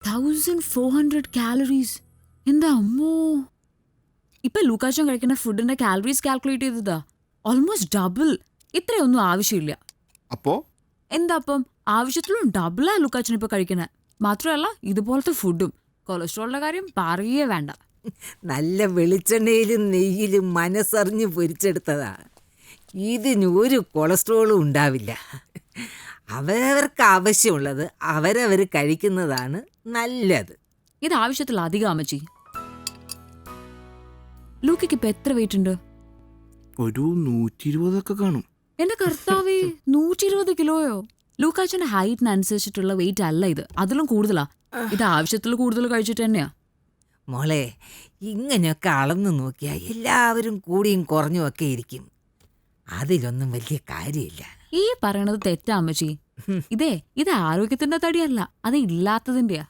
1400 calories. എന്താ അമ്മോ! ഇപ്പൊ ലൂക്കാച്ചൻ കഴിക്കുന്ന ഫുഡിന്റെ കാലറീസ് കാൽക്കുലേറ്റ് ചെയ്തതാ. Almost double. ഇത്രയൊന്നും ആവശ്യമില്ല. അപ്പോ എന്താ അപ്പം ആവശ്യത്തിലും ഡബിളാ ലൂക്കാച്ചൻ ഇപ്പൊ കഴിക്കണേ. മാത്രമല്ല ഇതുപോലത്തെ ഫുഡും. കൊളസ്ട്രോളിന്റെ കാര്യം പറയേ വേണ്ട. നല്ല വെളിച്ചെണ്ണയിലും നെയ്യിലും മനസ്സറിഞ്ഞ് പൊരിച്ചെടുത്തതാ. ഇതിന് ഒരു കൊളസ്ട്രോളും ഉണ്ടാവില്ല. അവരവർക്ക് ആവശ്യമുള്ളത് അവരവർ കഴിക്കുന്നതാണ് നല്ലത്. ഇത് ആവശ്യത്തിൽ അധികം അമ്മച്ചി. ലൂക്കയ്ക്ക് ഇപ്പൊ എത്ര വെയിറ്റ് ഉണ്ട്? ഒരു 120 കാണും. എന്റെ കർത്താവേ, 120 കിലോയോ? ലൂക്കാച്ചന്റെ ഹൈറ്റിനനുസരിച്ചിട്ടുള്ള വെയിറ്റ് അല്ല ഇത്. അതിലും കൂടുതലാ. ഇത് ആവശ്യത്തിൽ കൂടുതൽ കഴിച്ചിട്ട് തന്നെയാ. മോളെ, ഇങ്ങനെയൊക്കെ അളന്നു നോക്കിയാൽ എല്ലാവരും കൂടിയും കുറഞ്ഞും ഒക്കെ ഇരിക്കും. അതിലൊന്നും വലിയ കാര്യമില്ല. ഈ പറയണത് തെറ്റാ അമ്മച്ചി. ഇത് ആരോഗ്യത്തിന്റെ തടിയല്ല, അത് ഇല്ലാത്തതിന്റെയാ.